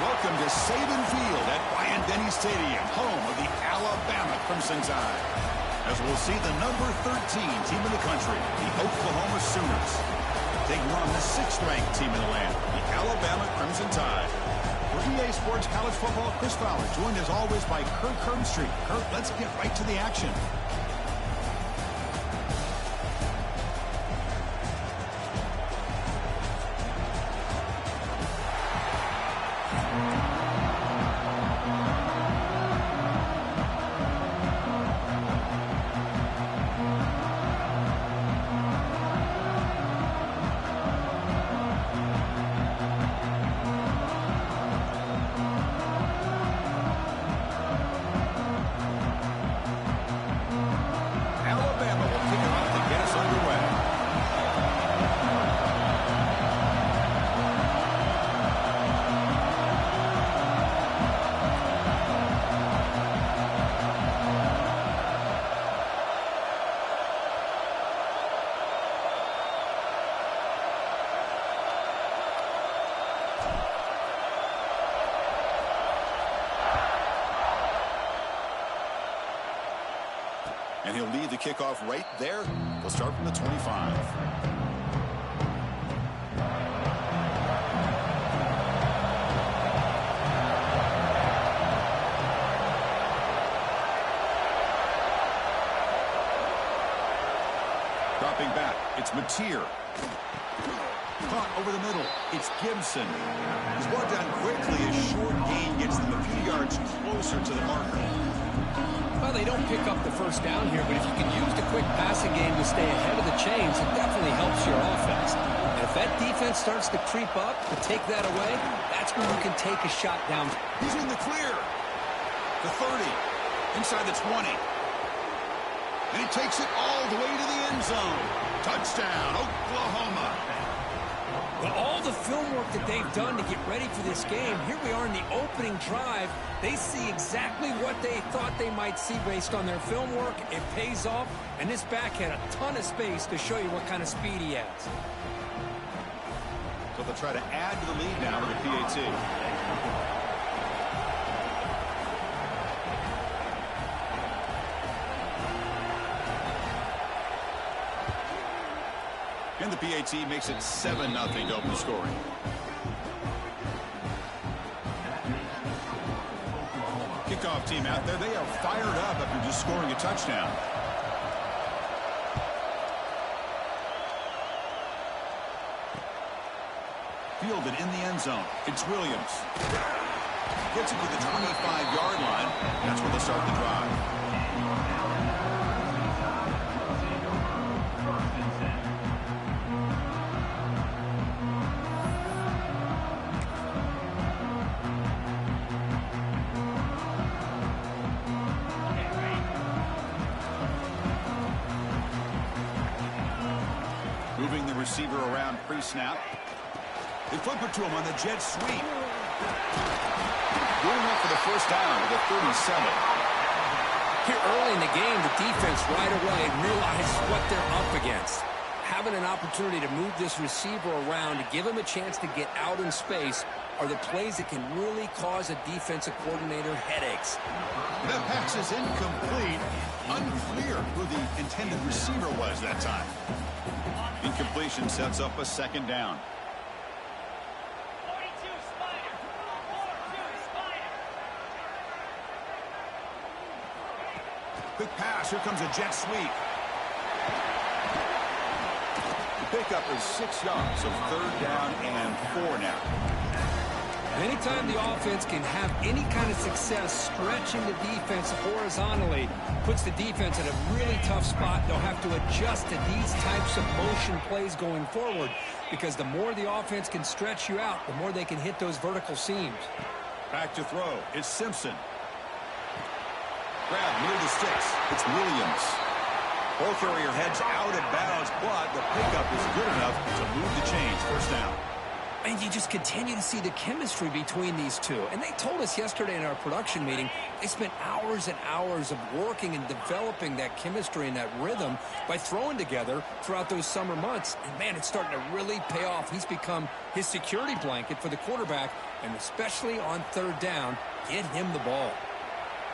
welcome to Saban Field at Bryant-Denny Stadium, home of the Alabama Crimson Tide. As we'll see the number 13 team in the country, the Oklahoma Sooners, taking on the 6th-ranked team in the land, the Alabama Crimson Tide. For EA Sports College Football, Chris Fowler, joined as always by Kurt Kirkstreet. Kurt, let's get right to the action. And he'll lead the kickoff right there. He'll start from the 25. Dropping back, it's Mateer. Caught over the middle, it's Gibson. He's brought down quickly as short gain gets them a few yards closer to the marker. Well, they don't pick up the first down here, but if you can use the quick passing game to stay ahead of the chains, it definitely helps your offense. And if that defense starts to creep up to take that away, that's when you can take a shot down. He's in the clear. The 30, inside the 20. And he takes it all the way to the end zone. Touchdown, Oklahoma. Well, all the film work that they've done to get ready for this game, here we are in the opening drive. They see exactly what they thought they might see based on their film work. It pays off, and this back had a ton of space to show you what kind of speed he has. So they'll try to add to the lead now with the PAT. And the PAT makes it 7-0 to open scoring. Kickoff team out there. They are fired up after just scoring a touchdown. Fielded in the end zone. It's Williams. Gets it to the 25-yard line. That's where they'll start the drive. Moving the receiver around pre-snap. They flip it to him on the jet sweep. Going up for the first down with a 37. Here early in the game, the defense right away realized what they're up against. Having an opportunity to move this receiver around to give him a chance to get out in space are the plays that can really cause a defensive coordinator headaches. The pass is incomplete. Unclear who the intended receiver was that time. Incompletion sets up a second down. Quick pass. Here comes a jet sweep. The pickup is 6 yards, so 3rd down and 4 now. Anytime the offense can have any kind of success stretching the defense horizontally, puts the defense in a really tough spot. They'll have to adjust to these types of motion plays going forward, because the more the offense can stretch you out, the more they can hit those vertical seams. Back to throw. It's Simpson. Grab near the sticks. It's Williams. Ball carrier heads out of bounds, but the pickup is good enough to move the chains. First down. And you just continue to see the chemistry between these two. And they told us yesterday in our production meeting, they spent hours and hours of working and developing that chemistry and that rhythm by throwing together throughout those summer months. And, man, it's starting to really pay off. He's become his security blanket for the quarterback, and especially on third down, get him the ball.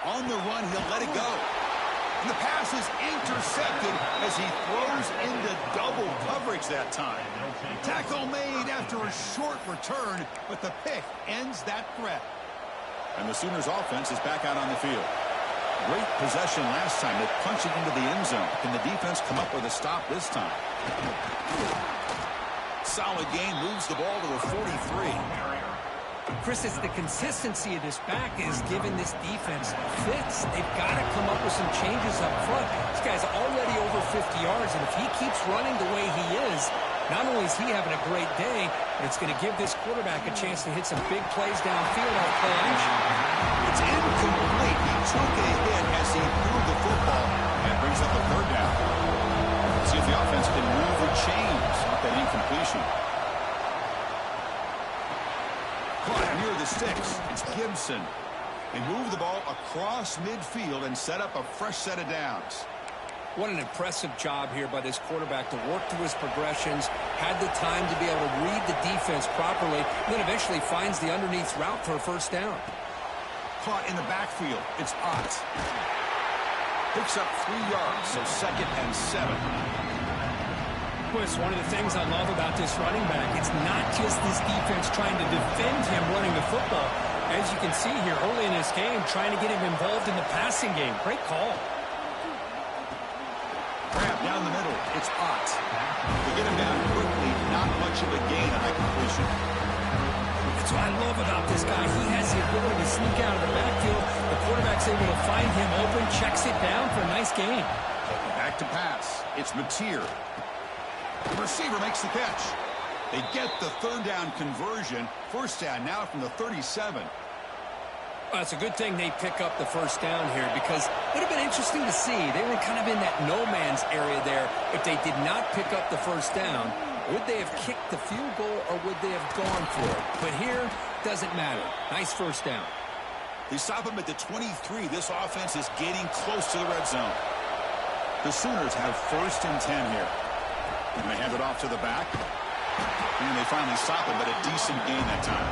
On the run, he'll let it go. And the pass is intercepted as he throws into double coverage that time. Tackle made after a short return, but the pick ends that threat. And the Sooners offense is back out on the field. Great possession last time. They punched it into the end zone. Can the defense come up with a stop this time? Solid gain, moves the ball to the 43. Chris, it's the consistency of this back is giving this defense fits. They've got to come up with some changes up front. This guy's already over 50 yards, and if he keeps running the way he is, not only is he having a great day, but it's going to give this quarterback a chance to hit some big plays downfield off play action. It's incomplete. He took a hit as he threw the football and brings up a third down. See if the offense can move or change off that incompletion. Caught near the sticks. It's Gibson. They move the ball across midfield and set up a fresh set of downs. What an impressive job here by this quarterback to work through his progressions, had the time to be able to read the defense properly, and then eventually finds the underneath route for a first down. Caught in the backfield. It's Ott. Picks up 3 yards, so 2nd and 7. It's one of the things I love about this running back. It's not just this defense trying to defend him running the football. As you can see here early in this game, trying to get him involved in the passing game. Great call. Grab down the middle. It's Ott. They get him down quickly. Not much of a gain on that completion. That's what I love about this guy. He has the ability to sneak out of the backfield. The quarterback's able to find him open, checks it down for a nice gain. Back to pass. It's Mateer. The receiver makes the catch. They get the third down conversion. First down now from the 37. Well, it's a good thing they pick up the first down here because it would have been interesting to see. They were kind of in that no man's area there. If they did not pick up the first down, would they have kicked the field goal or would they have gone for it? But here, doesn't matter. Nice first down. They stop him at the 23. This offense is getting close to the red zone. The Sooners have 1st and 10 here. And they hand it off to the back. And they finally stop him, but a decent gain that time.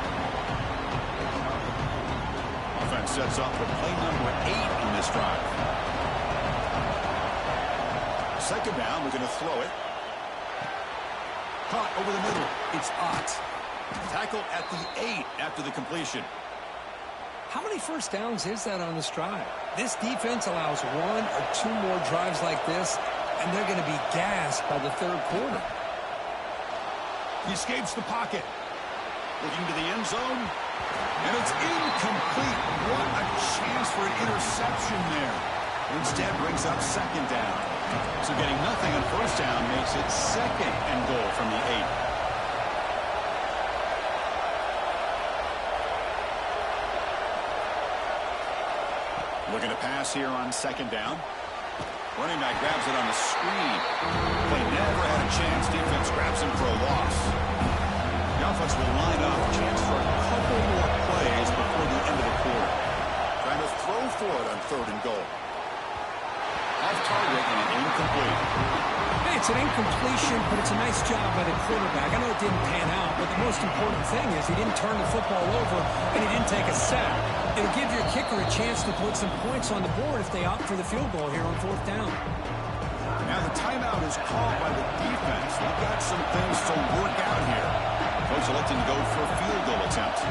Offense sets up for play number 8 on this drive. 2nd down, we're going to throw it. Caught over the middle. It's Ott. Tackled at the 8 after the completion. How many first downs is that on this drive? This defense allows 1 or 2 more drives like this, and they're going to be gassed by the 3rd quarter. He escapes the pocket. Looking to the end zone. And it's incomplete. What a chance for an interception there. Instead brings up 2nd down. So getting nothing on first down makes it 2nd and goal from the 8. Looking to pass here on 2nd down. Running back grabs it on the screen. Play never had a chance. Defense grabs him for a loss. The offense will line up. Chance for a couple more plays before the end of the quarter. Trying to throw for it on 3rd and goal. Off target and incomplete. Hey, it's an incompletion, but it's a nice job by the quarterback. I know it didn't pan out, but the most important thing is he didn't turn the football over and he didn't take a sack. It'll give your kicker a chance to put some points on the board if they opt for the field goal here on 4th down. Now the timeout is called by the defense. They've got some things to work out here. Coach electing to go for a field goal attempt.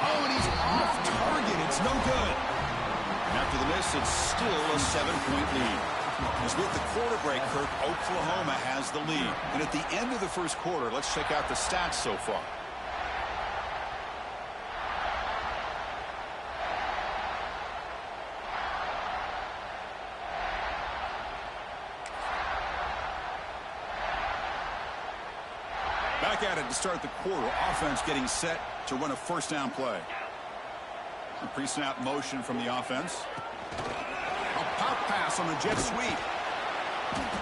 Oh, and he's off target. It's no good. And after the miss, it's still a 7-point lead. As with the quarter break, Kirk, Oklahoma has the lead. And at the end of the 1st quarter, let's check out the stats so far. Back at it to start the quarter. Offense getting set to run a first down play. A pre-snap motion from the offense. A pop pass on the jet sweep.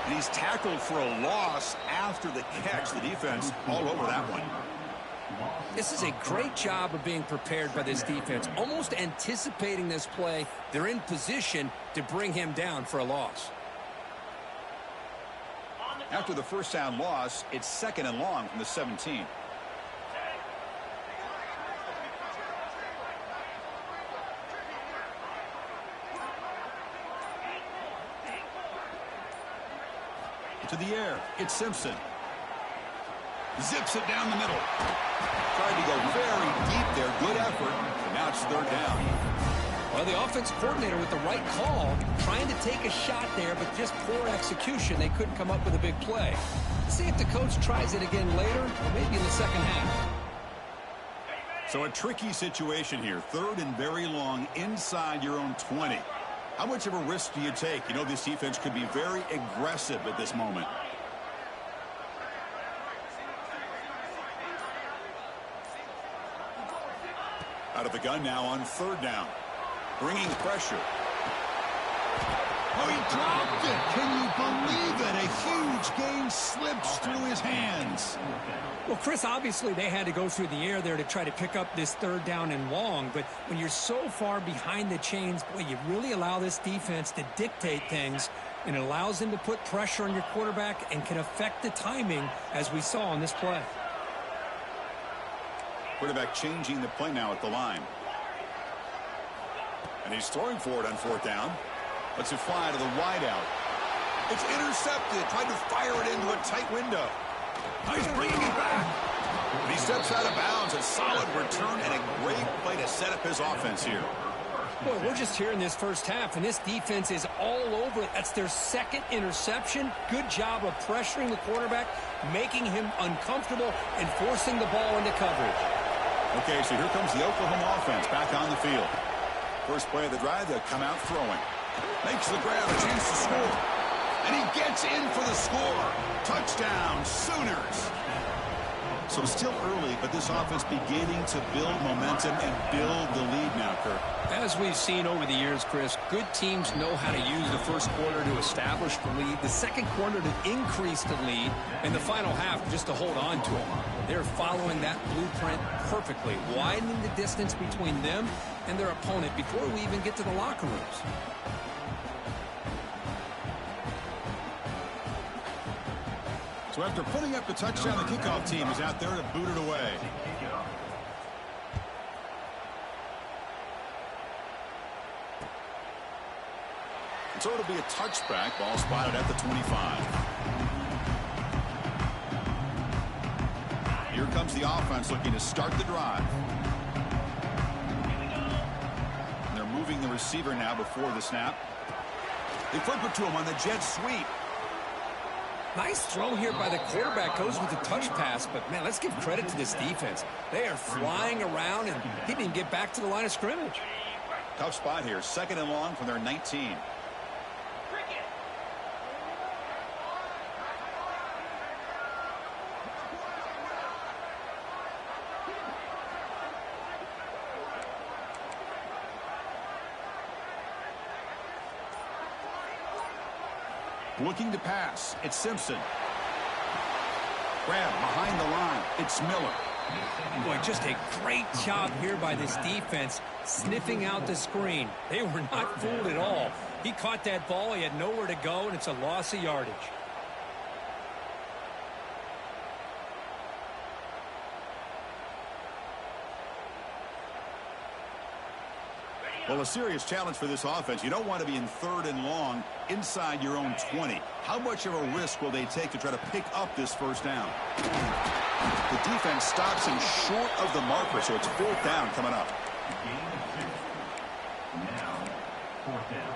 And he's tackled for a loss after the catch. The defense all over that one. This is a great job of being prepared by this defense. Almost anticipating this play, they're in position to bring him down for a loss. After the first down loss, it's 2nd and long from the 17. To the air, it's Simpson. Zips it down the middle. Tried to go very deep there. Good effort. And now it's 3rd down. Well, the offense coordinator with the right call, trying to take a shot there, but just poor execution. They couldn't come up with a big play. See if the coach tries it again later, or maybe in the second half. So a tricky situation here. 3rd and very long inside your own 20. How much of a risk do you take? You know, this defense could be very aggressive at this moment. Out of the gun now on 3rd down. Bringing pressure. Oh, he dropped it. Can you believe it? A huge gain slips through his hands. Well, Chris, obviously they had to go through the air there to try to pick up this 3rd down and long. But when you're so far behind the chains, boy, you really allow this defense to dictate things. And it allows them to put pressure on your quarterback and can affect the timing, as we saw on this play. Quarterback changing the play now at the line. And he's throwing for it on 4th down. Lets it fly to the wideout. It's intercepted. Tried to fire it into a tight window. He's bringing it back. And he steps out of bounds. A solid return and a great play to set up his offense here. Boy, we're just here in this first half, and this defense is all over it. That's their 2nd interception. Good job of pressuring the quarterback, making him uncomfortable, and forcing the ball into coverage. Okay, so here comes the Oklahoma offense back on the field. First play of the drive, they'll come out throwing. Makes the grab, a chance to score. And he gets in for the score. Touchdown, Sooners. So still early, but this offense beginning to build momentum and build the lead now, Kirk. As we've seen over the years, Chris, good teams know how to use the first quarter to establish the lead, the second quarter to increase the lead, and the final half just to hold on to it. They're following that blueprint perfectly, widening the distance between them and their opponent before we even get to the locker rooms. So after putting up the touchdown, the kickoff team is out there to boot it away. And so it'll be a touchback. Ball spotted at the 25. Here comes the offense looking to start the drive. And they're moving the receiver now before the snap. They flip it to him on the jet sweep. Nice throw here by the quarterback. Goes with the touch pass, but, man, let's give credit to this defense. They are flying around, and he didn't get back to the line of scrimmage. Tough spot here. 2nd and long from their 19. Looking to pass. It's Simpson. Grab behind the line. It's Miller. Boy, just a great job here by this defense, sniffing out the screen. They were not fooled at all. He caught that ball. He had nowhere to go, and it's a loss of yardage. Well, a serious challenge for this offense. You don't want to be in 3rd and long inside your own 20. How much of a risk will they take to try to pick up this first down? The defense stops him short of the marker, so it's 4th down coming up. Now, 4th down.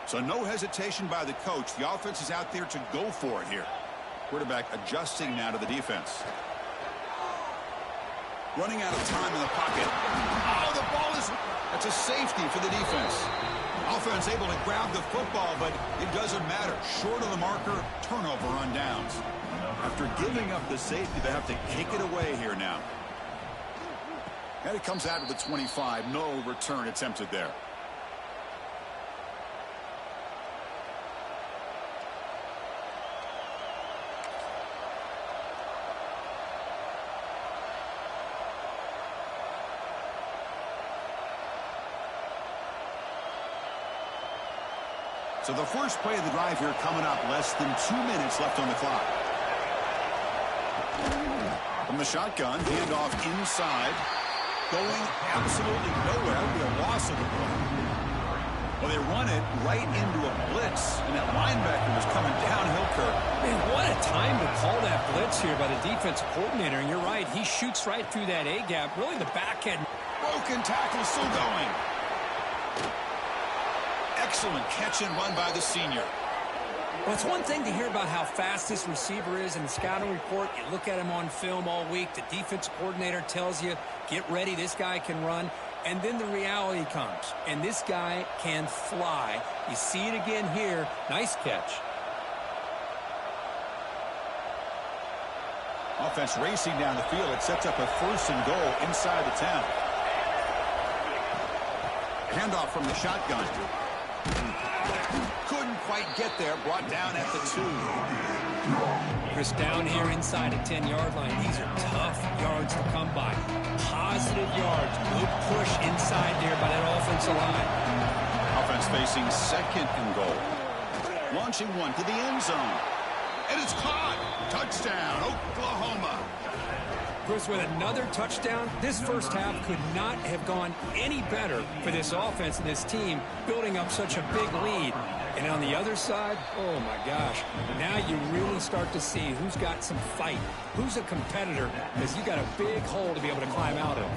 So no hesitation by the coach. The offense is out there to go for it here. Quarterback adjusting now to the defense. Running out of time in the pocket. Oh, the ball is... That's a safety for the defense. Offense able to grab the football, but it doesn't matter. Short of the marker, turnover on downs. After giving up the safety, they have to kick it away here now. And it comes out of the 25. No return attempted there. So the first play of the drive here coming up, less than 2 minutes left on the clock. From the shotgun, handoff inside. Going absolutely nowhere. That would be a loss of the play. Well, they run it right into a blitz, and that linebacker was coming downhill, Kirk. Man, what a time to call that blitz here by the defensive coordinator. And you're right, he shoots right through that A-gap. Really, the back end. Broken tackle still going. Excellent catch and run by the senior. Well, it's one thing to hear about how fast this receiver is in the scouting report. You look at him on film all week. The defensive coordinator tells you, get ready, this guy can run. And then the reality comes, and this guy can fly. You see it again here. Nice catch. Offense racing down the field. It sets up a 1st and goal inside the 10. Handoff from the shotgun. Couldn't quite get there. Brought down at the 2. Chris, down here inside the 10-yard line. These are tough yards to come by. Positive yards. Good push inside there by that offensive line. Offense facing 2nd and goal. Launching one to the end zone. And it's caught. Touchdown, Oklahoma. Chris, with another touchdown, this first half could not have gone any better for this offense and this team, building up such a big lead. And on the other side, oh my gosh, now you really start to see who's got some fight, who's a competitor, because you got a big hole to be able to climb out of.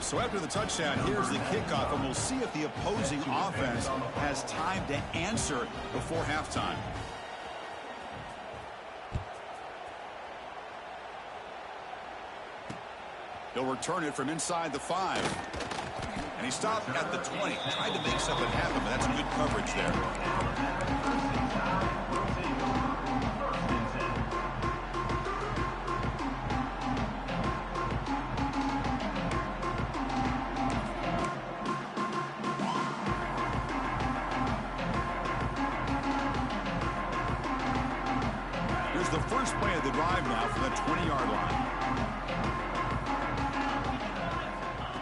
So after the touchdown, here's the kickoff, and we'll see if the opposing offense has time to answer before halftime. He'll return it from inside the 5. And he stopped at the 20. Tried to make something happen, but that's good coverage there. Here's the first play of the drive now from the 20-yard line.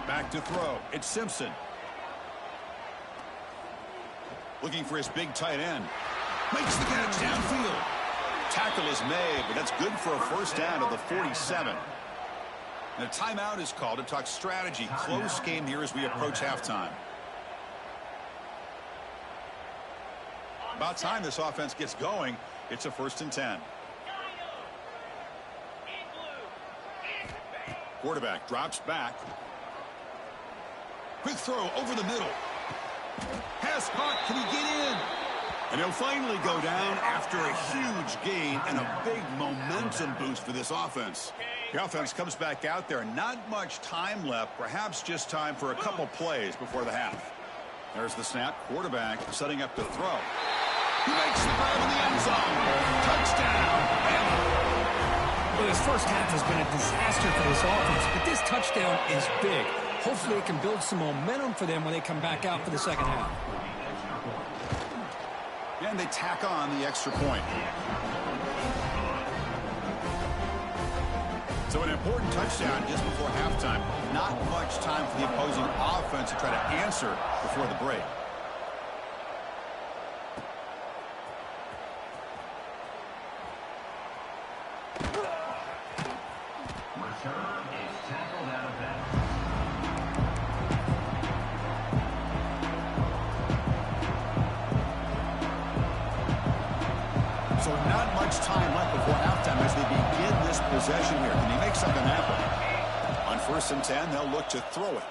Back to throw. It's Simpson. Looking for his big tight end. Makes the catch downfield. Tackle is made, but that's good for a first down of the 47. And a timeout is called to talk strategy. Close game here as we approach halftime. About time this offense gets going. It's a 1st and 10. Quarterback drops back. Quick throw over the middle. Pass caught. Can he get in? And he'll finally go down after a huge gain and a big momentum boost for this offense. The offense comes back out there. Not much time left. Perhaps just time for a couple plays before the half. There's the snap. Quarterback setting up to throw. He makes the grab in the end zone. Touchdown. Well, this first half has been a disaster for this offense, but this touchdown is big. Hopefully it can build some momentum for them when they come back out for the second half. And they tack on the extra point. So an important touchdown just before halftime. Not much time for the opposing offense to try to answer before the break. So not much time left before halftime as they begin this possession here. Can he make something happen? On 1st and 10, they'll look to throw it.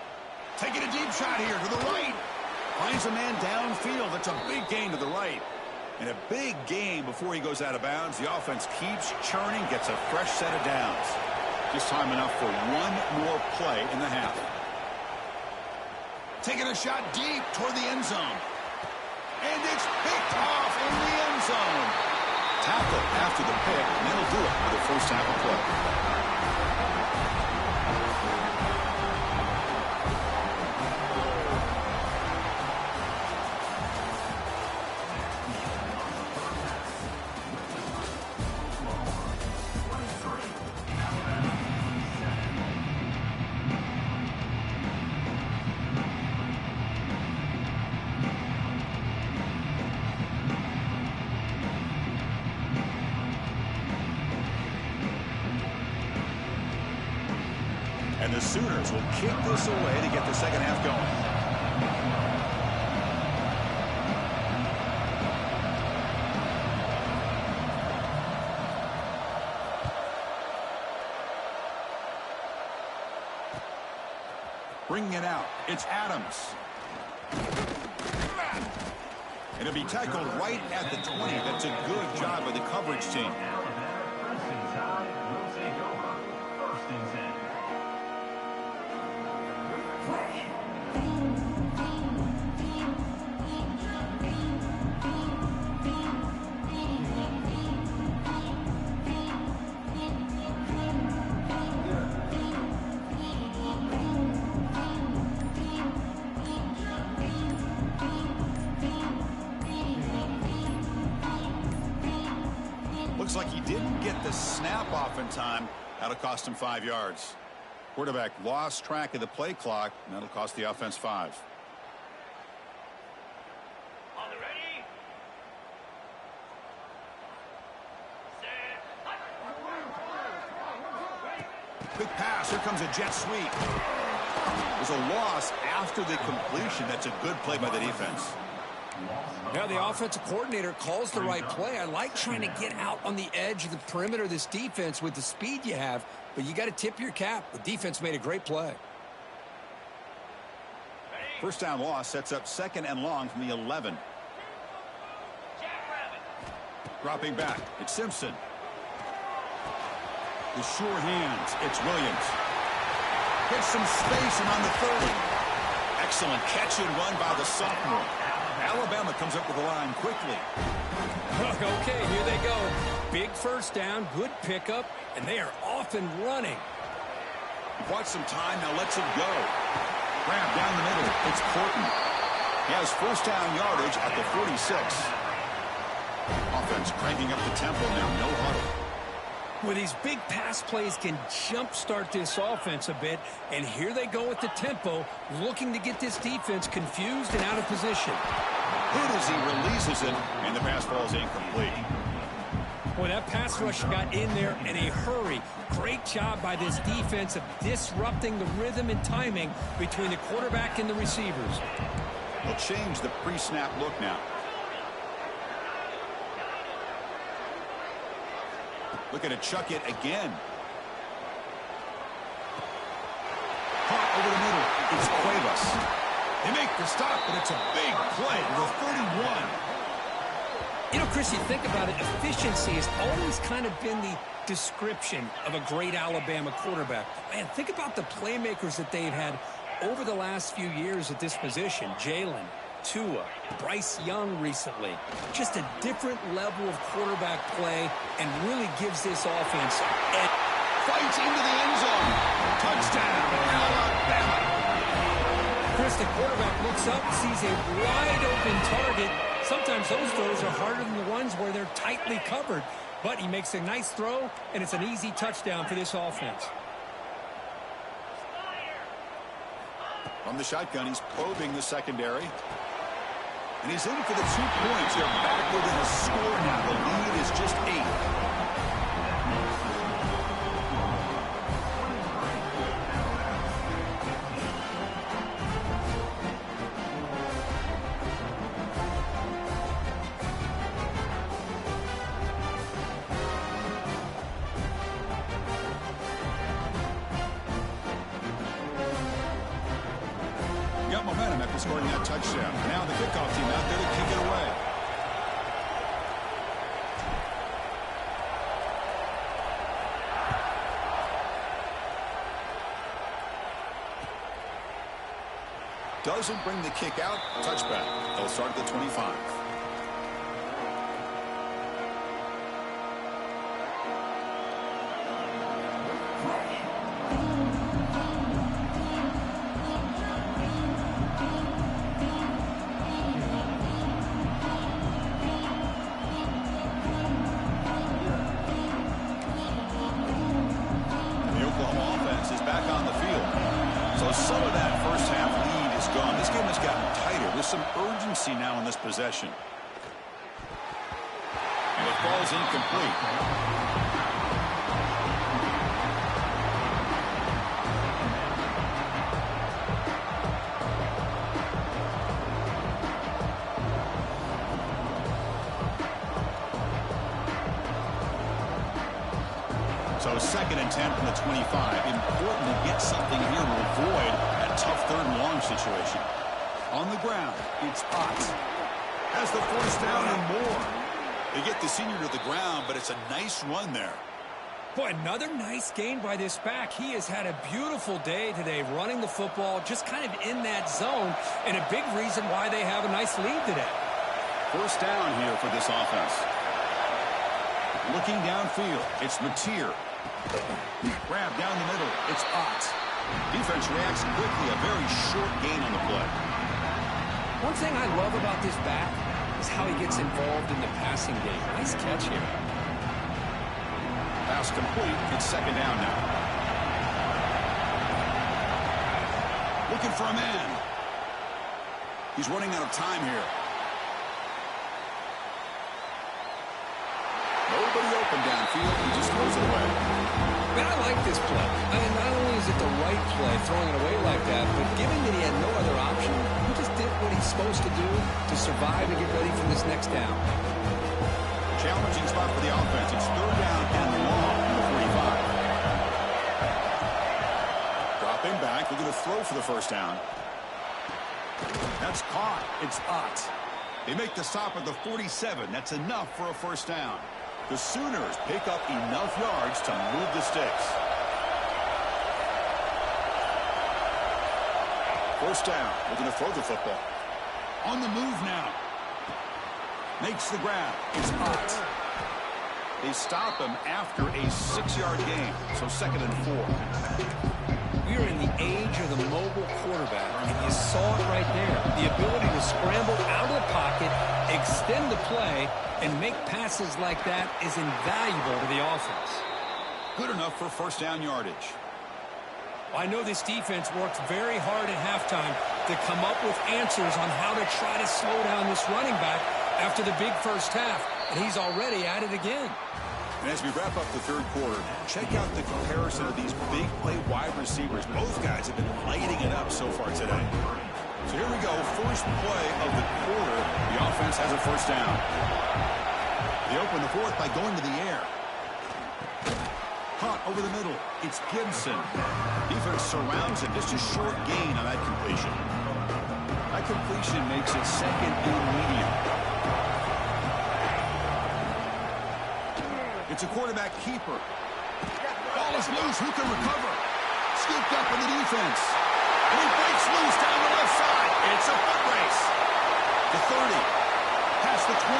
Taking a deep shot here to the right. Finds a man downfield. That's a big gain to the right. And a big gain before he goes out of bounds. The offense keeps churning, gets a fresh set of downs. Just time enough for one more play in the half. Taking a shot deep toward the end zone. And it's picked off in the end zone. Tackle after the pick, and that'll do it for the first half of play. And the Sooners will kick this away to get the second half going. Bringing it out, it's Adams. And it'll be tackled right at the 20. That's a good job by the coverage team. Looks like he didn't get the snap off in time. That'll cost him 5 yards. Quarterback lost track of the play clock, and that'll cost the offense 5. On the ready. Set. Quick pass. Here comes a jet sweep. There's a loss after the completion. That's a good play by the defense. Yeah, the offensive coordinator calls the right play. I like trying to get out on the edge of the perimeter of this defense with the speed you have, but you got to tip your cap. The defense made a great play. First down loss sets up 2nd and long from the 11. Dropping back, it's Simpson. The sure hands, it's Williams. Gets some space and on the 30. Excellent catch and run by the sophomore. Alabama comes up with the line quickly. Okay, here they go. Big first down, good pickup, and they are off and running. Bought some time, now lets it go. Grab down the middle, it's Porton. He has first down yardage at the 46. Offense cranking up the tempo now, no huddle. Well, these big pass plays can jumpstart this offense a bit, and here they go with the tempo, looking to get this defense confused and out of position. Good as he releases it, and the pass falls incomplete. Boy, that pass rush got in there in a hurry. Great job by this defense of disrupting the rhythm and timing between the quarterback and the receivers. They'll change the pre-snap look now. Looking to chuck it again. Caught over the middle. It's Cuevas. They make the stop, but it's a big play to the 31. You know, Chris, you think about it, efficiency has always kind of been the description of a great Alabama quarterback. Man, think about the playmakers that they've had over the last few years at this position. Jalen, Tua, Bryce Young recently. Just a different level of quarterback play and really gives this offense and fights into the end zone. Touchdown, Alabama. Chris, the quarterback looks up, sees a wide open target. Sometimes those throws are harder than the ones where they're tightly covered. But he makes a nice throw, and it's an easy touchdown for this offense. From the shotgun, he's probing the secondary. And he's in for the 2 points. They're back within a score now. The lead is just 8. Got momentum after scoring that touchdown. Now the kickoff team out there to kick it away. Doesn't bring the kick out. Touchback. They'll start at the 25. Some of that first half lead is gone. This game has gotten tighter with some urgency now in this possession. And it falls incomplete. So 2nd and 10 from the 25. Important to get something here to avoid that tough 3rd and long situation. On the ground, it's Potts. Has the first down and more. They get the senior to the ground, but it's a nice run there. Boy, another nice gain by this back. He has had a beautiful day today running the football, just kind of in that zone, and a big reason why they have a nice lead today. First down here for this offense. Looking downfield, it's Mateer. Grab down the middle, it's Ott. Defense reacts quickly, a very short gain on the play. One thing I love about this back is how he gets involved in the passing game. Nice catch here. Pass complete, it's 2nd down now. Looking for a man. He's running out of time here. Nobody open downfield, he just throws it away. Man, I like this play. I mean, not only is it the right play, throwing it away like that, but given that he had no other option, he just did what he's supposed to do to survive and get ready for this next down. Challenging spot for the offense. It's 3rd down and long from the 45. Dropping back, they're going to throw for the first down. That's caught. It's Ott. They make the stop at the 47. That's enough for a first down. The Sooners pick up enough yards to move the sticks. First down. They're going to throw the football. On the move now. Makes the grab. It's Ott. They stop him after a 6-yard gain. So 2nd and 4. We are in the age of the mobile quarterback, and you saw it right there. The ability to scramble out of the pocket, extend the play, and make passes like that is invaluable to the offense. Good enough for first down yardage. I know this defense worked very hard at halftime to come up with answers on how to try to slow down this running back after the big first half, and he's already at it again. And as we wrap up the 3rd quarter, check out the comparison of these big play wide receivers. Both guys have been lighting it up so far today. So here we go, first play of the quarter. The offense has a first down. They open the 4th by going to the air. Caught over the middle. It's Gibson. Defense surrounds it. Just a short gain on that completion. That completion makes it 2nd and medium. It's a quarterback keeper. Ball is loose. Who can recover? Scooped up in the defense. And he breaks loose down the left side. It's a foot race. The 30. Past the 20.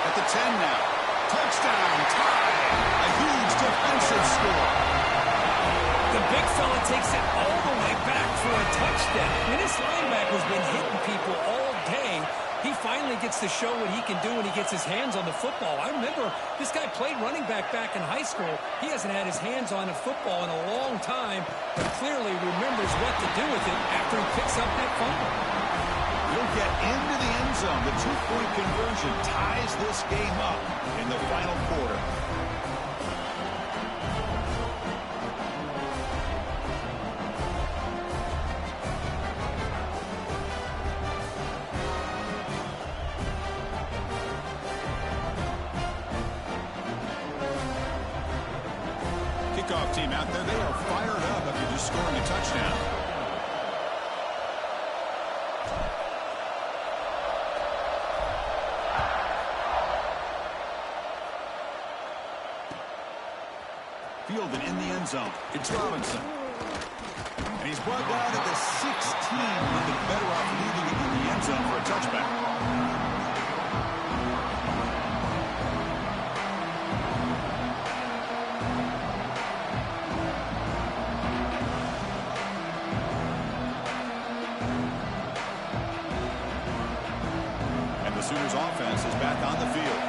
At the 10 now. Touchdown. Tie. A huge defensive score. The big fella takes it all the way back for a touchdown. And this linebacker's been hitting people all day. He finally gets to show what he can do when he gets his hands on the football. I remember this guy played running back in high school. He hasn't had his hands on a football in a long time, but clearly remembers what to do with it after he picks up that fumble. He'll get into the end zone. The 2-point conversion ties this game up in the final quarter. Kickoff team out there, they are fired up after just scoring a touchdown. Fielded in the end zone. It's Robinson. And he's brought down at the 16. Would be better off leaving it in the end zone for a touchback. And the Sooners offense is back on the field.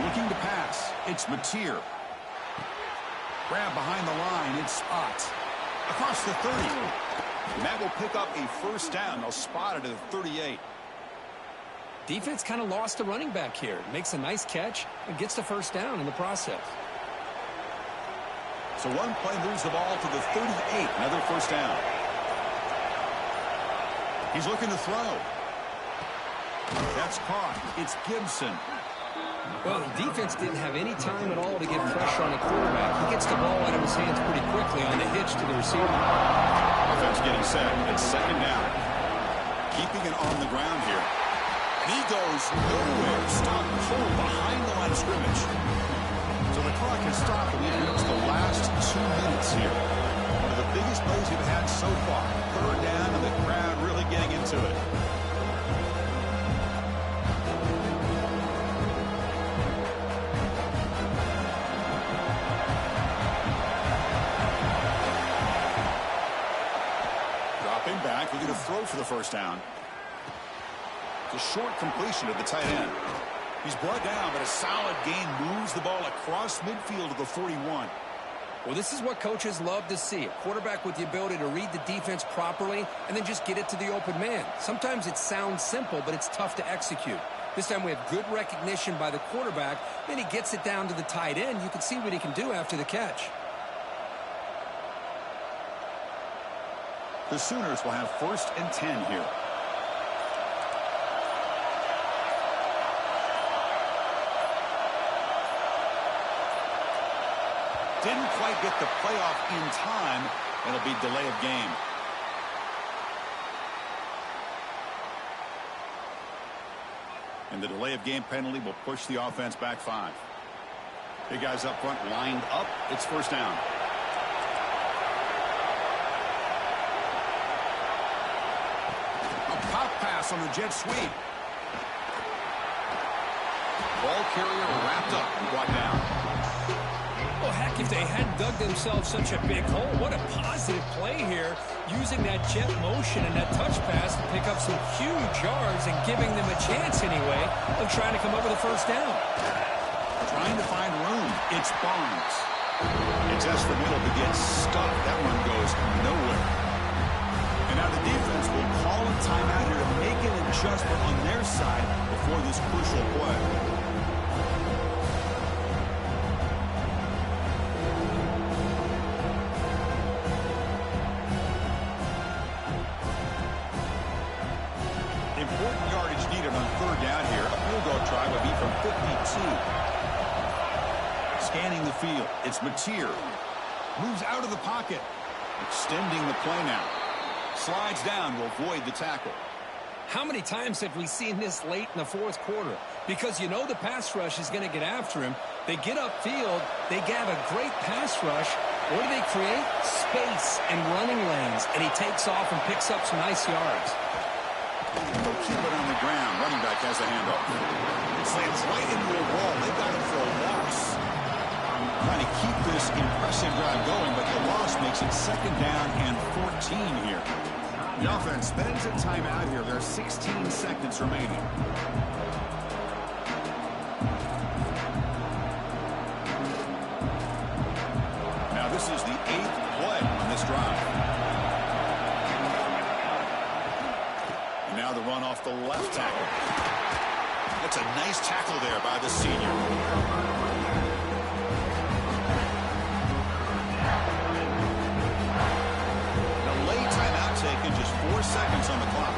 Looking to pass. It's Mateer. Grab behind the line. It's Spot. Across the 30. And that will pick up a first down. They'll spot it at the 38. Defense kind of lost a running back here. Makes a nice catch and gets the first down in the process. So one play moves the ball to the 38. Another first down. He's looking to throw. That's caught. It's Gibson. Well, the defense didn't have any time at all to get pressure on the quarterback. He gets the ball out of his hands pretty quickly on the hitch to the receiver. Offense getting set. It's second down. Keeping it on the ground here. And he goes nowhere. Stop cold behind the line of scrimmage. So the clock has stopped, and we've reached the last 2 minutes here. One of the biggest plays we've had so far. Third down, and the crowd really getting into it. Back, we're going to throw for the first down. It's a short completion to the tight end. He's brought down, but a solid gain moves the ball across midfield to the 41. Well, this is what coaches love to see. A quarterback with the ability to read the defense properly and then just get it to the open man. Sometimes it sounds simple, but it's tough to execute. This time we have good recognition by the quarterback. Then he gets it down to the tight end. You can see what he can do after the catch. The Sooners will have 1st and 10 here. Didn't quite get the playoff in time. It'll be delay of game. And the delay of game penalty will push the offense back 5. Big guys up front lined up. It's first down. Pop pass on the jet sweep. Ball carrier wrapped up and brought down. Well, heck, if they hadn't dug themselves such a big hole, what a positive play here, using that jet motion and that touch pass to pick up some huge yards and giving them a chance anyway of trying to come up with a first down. Trying to find room. It's Barnes. It's Escobedo to get stuck. That one goes nowhere. And now the defense will call a timeout here to make an adjustment on their side before this crucial play. Important yardage needed on third down here. A field goal try would be from 52. Scanning the field. It's Mateer. Moves out of the pocket. Extending the play now. Slides down to avoid the tackle. How many times have we seen this late in the fourth quarter? Because you know the pass rush is going to get after him. They get upfield. They have a great pass rush. What do they create? Space and running lanes. And he takes off and picks up some nice yards. They'll keep it on the ground. Running back has the handoff. Slants right into a wall. They've got him for a loss. Trying to keep this impressive drive going, but the loss makes it second down and 14 here. The offense spends a timeout here. There are 16 seconds remaining. Now this is the 8th play on this drive. And now the run off the left tackle. That's a nice tackle there by the senior. Taken just 4 seconds on the clock.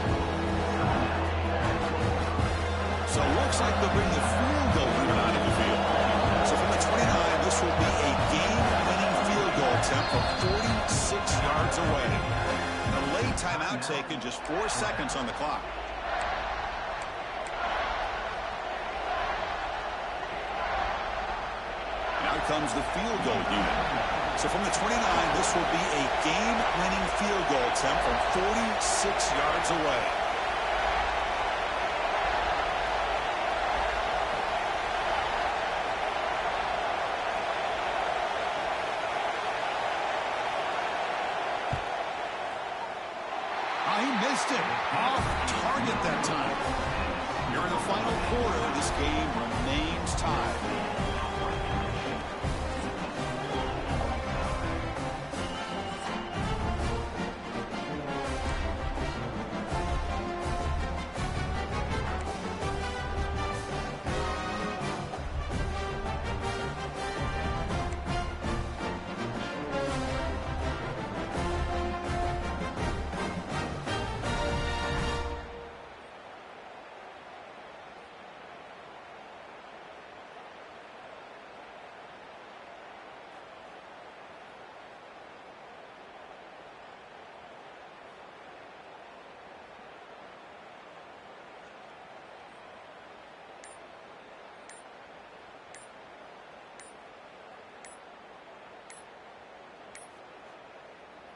So it looks like they'll bring the field goal unit out of the field. So from the 29, this will be a game-winning field goal attempt from 46 yards away. A late timeout taken just 4 seconds on the clock. Now here comes the field goal unit. So from the 29, this will be a game-winning field goal attempt from 46 yards away. He missed it. Off target that time. Here in the final quarter, this game remains tied.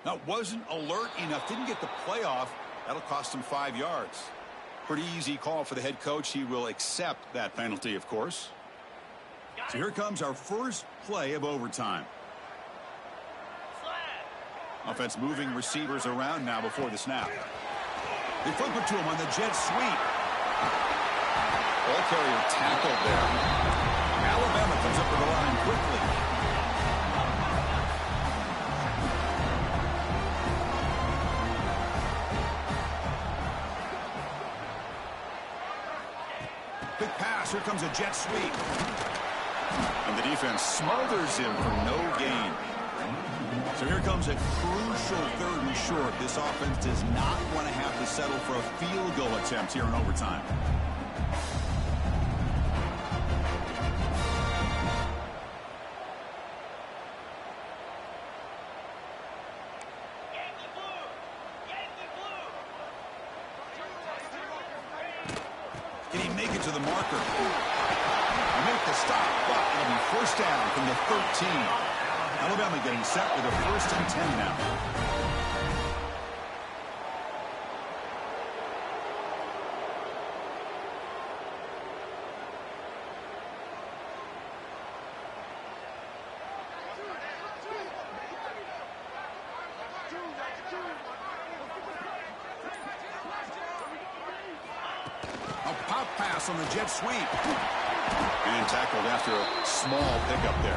Now, wasn't alert enough, didn't get the play off. That'll cost him 5 yards. Pretty easy call for the head coach. He will accept that penalty, of course. So here comes our first play of overtime. Offense moving receivers around now before the snap. They flip it to him on the jet sweep. Ball carrier tackled there. Alabama comes up to the line quickly. Big pass. Here comes a jet sweep. And the defense smothers him for no gain. So here comes a crucial 3rd and short. This offense does not want to have to settle for a field goal attempt here in overtime. Can he make it to the marker? Make the stop, but it'll be first down from the 13. Alabama getting set with a 1st and 10 now. A pop pass on the jet sweep. And tackled after a small pickup there.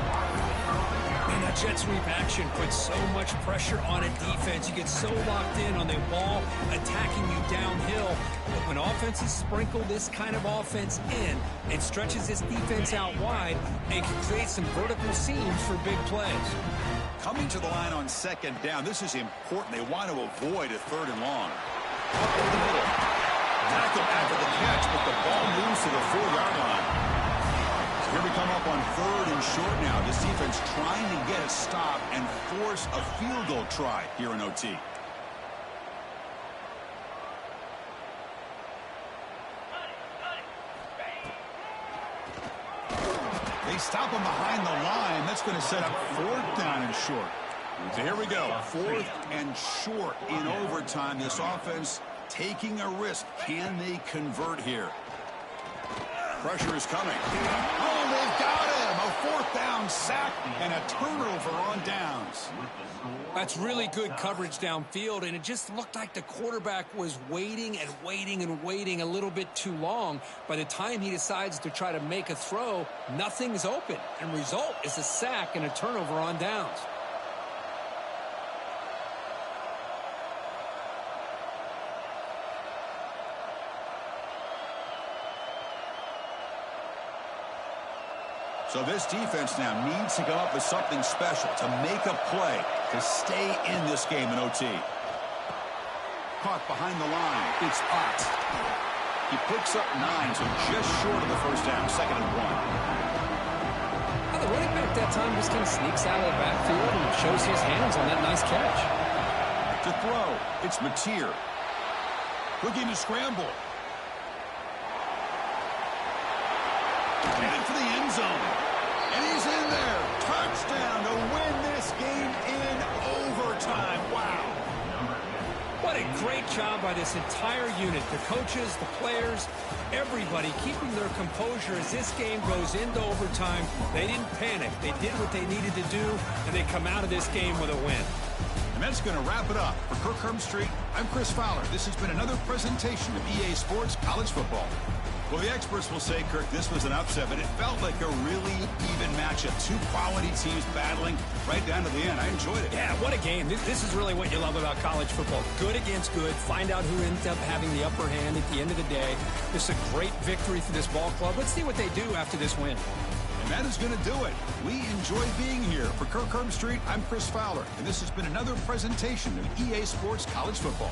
And that jet sweep action puts so much pressure on a defense. You get so locked in on the ball attacking you downhill. But when offenses sprinkle this kind of offense in and stretches this defense out wide, it can create some vertical seams for big plays. Coming to the line on 2nd down, this is important. They want to avoid a 3rd and long. Up over the middle. Tackled after the catch, but the ball moves to the 4-yard line. Here we come up on 3rd and short now. This defense trying to get a stop and force a field goal try here in OT. They stop him behind the line. That's going to set up 4th down and short. So here we go. 4th and short in overtime. This offense taking a risk. Can they convert here? Pressure is coming. Oh, they've got him. A 4th down sack and a turnover on downs. That's really good coverage downfield, and it just looked like the quarterback was waiting and waiting and waiting a little bit too long. By the time he decides to try to make a throw, nothing's open, and result is a sack and a turnover on downs. So this defense now needs to come up with something special to make a play to stay in this game in OT. Caught behind the line. It's Ott. He picks up 9, so just short of the 1st down, 2nd and 1. Well, the running back that time just kind of sneaks out of the backfield and shows his hands on that nice catch. To throw, it's Mateer. Looking to scramble. And for the end zone. And he's in there. job by this entire unit, the coaches, the players, everybody keeping their composure as this game goes into overtime. They didn't panic. They did what they needed to do, and they come out of this game with a win. And that's going to wrap it up. For Kirk Herbstreit, I'm Chris Fowler. This has been another presentation of EA Sports College Football. Well, the experts will say, Kirk, this was an upset, but it felt like a really even matchup. Two quality teams battling right down to the end. I enjoyed it. Yeah, what a game. This is really what you love about college football. Good against good. Find out who ends up having the upper hand at the end of the day. This is a great victory for this ball club. Let's see what they do after this win. And that is going to do it. We enjoy being here. For Kirk Herbstreit, I'm Chris Fowler, and this has been another presentation of EA Sports College Football.